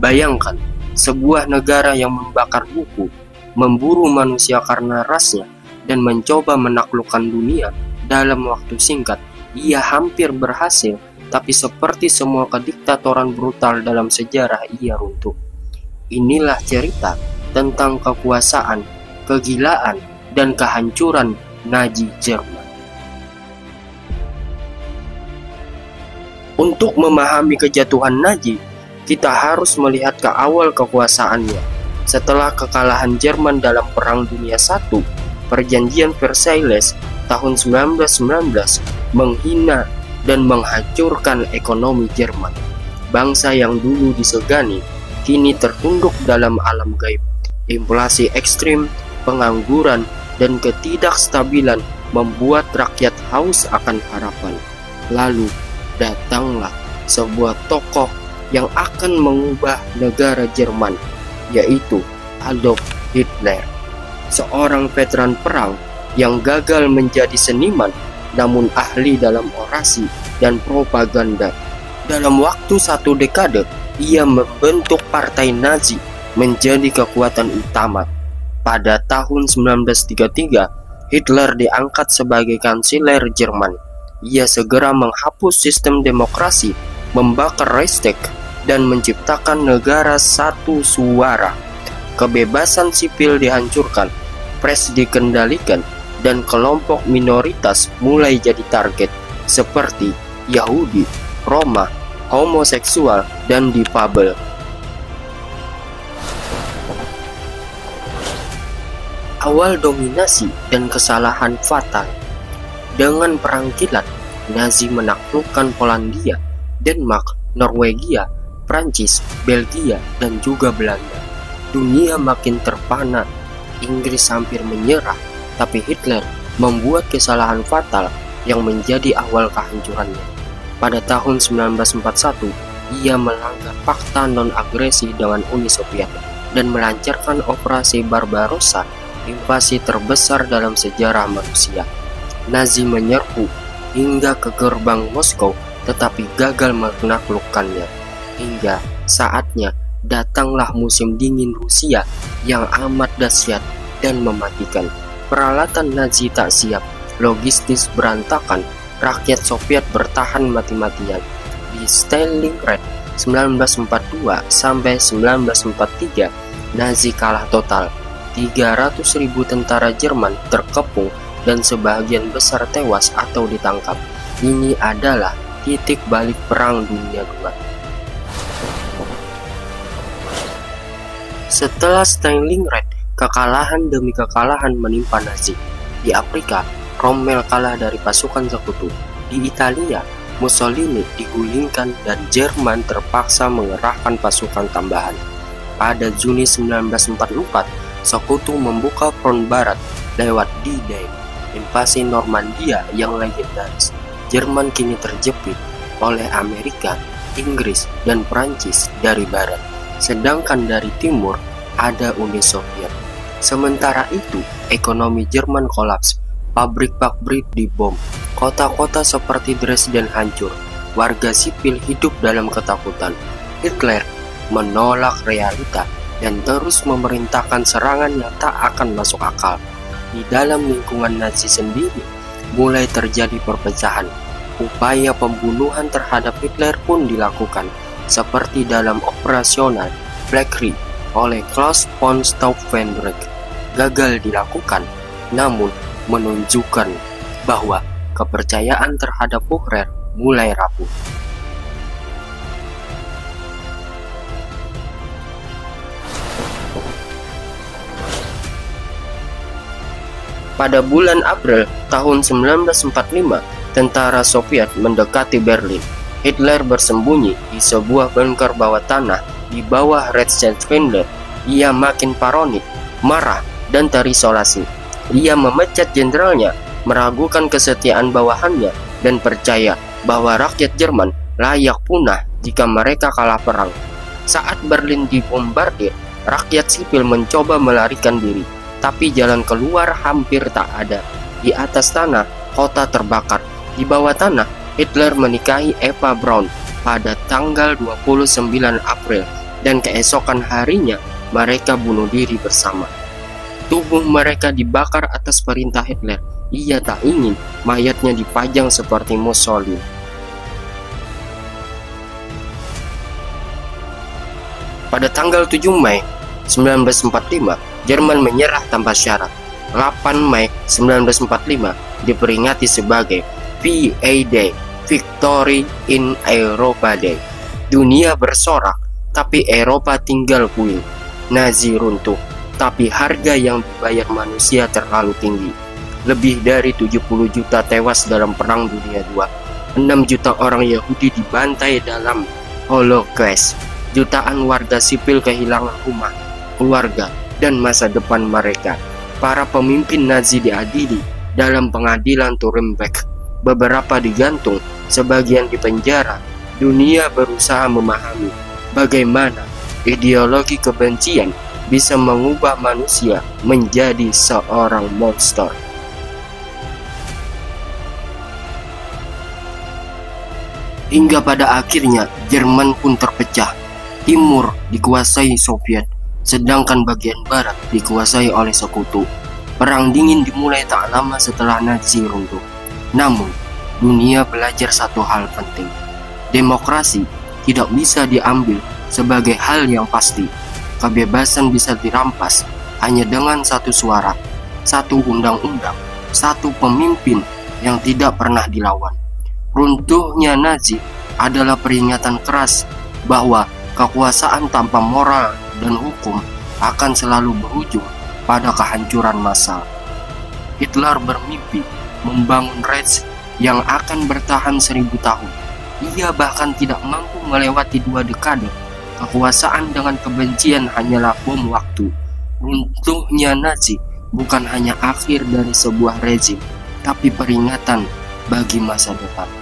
Bayangkan, sebuah negara yang membakar buku, memburu manusia karena rasnya, dan mencoba menaklukkan dunia dalam waktu singkat. Ia hampir berhasil, tapi seperti semua kediktatoran brutal dalam sejarah, ia runtuh. Inilah cerita tentang kekuasaan, kegilaan, dan kehancuran Nazi Jerman. Untuk memahami kejatuhan Nazi, kita harus melihat ke awal kekuasaannya. Setelah kekalahan Jerman dalam Perang Dunia I, Perjanjian Versailles tahun 1919 menghina dan menghancurkan ekonomi Jerman. Bangsa yang dulu disegani, kini tertunduk dalam alam gaib. Inflasi ekstrim, pengangguran, dan ketidakstabilan membuat rakyat haus akan harapan. Lalu datanglah sebuah tokoh yang akan mengubah negara Jerman, yaitu Adolf Hitler. Seorang veteran perang yang gagal menjadi seniman, namun ahli dalam orasi dan propaganda. Dalam waktu 1 dekade, ia membentuk partai Nazi menjadi kekuatan utama. Pada tahun 1933, Hitler diangkat sebagai kanselir Jerman. Ia segera menghapus sistem demokrasi, membakar Reichstag, dan menciptakan negara satu suara. Kebebasan sipil dihancurkan, pers dikendalikan, dan kelompok minoritas mulai jadi target, seperti Yahudi, Roma, homoseksual, dan difabel. Awal dominasi dan kesalahan fatal. Dengan perang kilat, Nazi menaklukkan Polandia, Denmark, Norwegia, Prancis, Belgia, dan juga Belanda. Dunia makin terpana, Inggris hampir menyerah, tapi Hitler membuat kesalahan fatal yang menjadi awal kehancurannya. Pada tahun 1941, ia melanggar fakta non-agresi dengan Uni Soviet dan melancarkan operasi Barbarossa, invasi terbesar dalam sejarah manusia. Nazi menyerbu hingga ke gerbang Moskow, tetapi gagal menaklukkannya. Hingga saatnya datanglah musim dingin Rusia yang amat dahsyat dan mematikan. Peralatan Nazi tak siap, logistis berantakan, rakyat Soviet bertahan mati-matian. Di Stalingrad 1942 sampai 1943, Nazi kalah total. 300.000 tentara Jerman terkepung dan sebagian besar tewas atau ditangkap. Ini adalah titik balik Perang Dunia II. Setelah Stalingrad, kekalahan demi kekalahan menimpa Nazi. Di Afrika, Rommel kalah dari pasukan sekutu. Di Italia, Mussolini digulingkan dan Jerman terpaksa mengerahkan pasukan tambahan. Pada Juni 1944, sekutu membuka front barat lewat D-Day, invasi Normandia yang legendaris. Jerman kini terjepit oleh Amerika, Inggris, dan Prancis dari barat, sedangkan dari timur ada Uni Soviet. Sementara itu, ekonomi Jerman kolaps, pabrik-pabrik dibom, kota-kota seperti Dresden hancur, warga sipil hidup dalam ketakutan. Hitler menolak realita dan terus memerintahkan serangan yang tak akan masuk akal. Di dalam lingkungan Nazi sendiri, mulai terjadi perpecahan. Upaya pembunuhan terhadap Hitler pun dilakukan, seperti dalam operasional Black Ridge oleh Klaus von Stauffenberg. Gagal dilakukan, namun menunjukkan bahwa kepercayaan terhadap Führer mulai rapuh. Pada bulan April tahun 1945, tentara Soviet mendekati Berlin. Hitler bersembunyi di sebuah bunker bawah tanah di bawah Reichswehr. Ia makin paranoid, marah, dan terisolasi. Ia memecat jenderalnya, meragukan kesetiaan bawahannya, dan percaya bahwa rakyat Jerman layak punah jika mereka kalah perang. Saat Berlin dibombardir, rakyat sipil mencoba melarikan diri, tapi jalan keluar hampir tak ada. Di atas tanah, kota terbakar. Di bawah tanah, Hitler menikahi Eva Braun pada tanggal 29 April dan keesokan harinya mereka bunuh diri bersama. Tubuh mereka dibakar atas perintah Hitler. Ia tak ingin mayatnya dipajang seperti Mussolini. Pada tanggal 7 Mei 1945, Jerman menyerah tanpa syarat. 8 Mei 1945 diperingati sebagai VA Day, Victory in Europa Day. Dunia bersorak, tapi Eropa tinggal puing. Nazi runtuh, tapi harga yang dibayar manusia terlalu tinggi. Lebih dari 70 juta tewas dalam Perang Dunia II. 6 juta orang Yahudi dibantai dalam Holocaust. Jutaan warga sipil kehilangan rumah, keluarga, dan masa depan mereka. Para pemimpin Nazi diadili dalam pengadilan Nuremberg. Beberapa digantung, sebagian dipenjara. Dunia berusaha memahami bagaimana ideologi kebencian bisa mengubah manusia menjadi seorang monster. Hingga pada akhirnya Jerman pun terpecah. Timur dikuasai Soviet, sedangkan bagian barat dikuasai oleh sekutu. Perang dingin dimulai tak lama setelah Nazi runtuh. Namun, dunia belajar satu hal penting. Demokrasi tidak bisa diambil sebagai hal yang pasti. Kebebasan bisa dirampas hanya dengan satu suara, satu undang-undang, satu pemimpin yang tidak pernah dilawan. Runtuhnya Nazi adalah peringatan keras bahwa kekuasaan tanpa moral dan hukum akan selalu berujung pada kehancuran massal. Hitler bermimpi membangun Reich yang akan bertahan 1000 tahun. Ia bahkan tidak mampu melewati 2 dekade. Kekuasaan dengan kebencian hanyalah bom waktu. Runtuhnya Nazi bukan hanya akhir dari sebuah rezim, tapi peringatan bagi masa depan.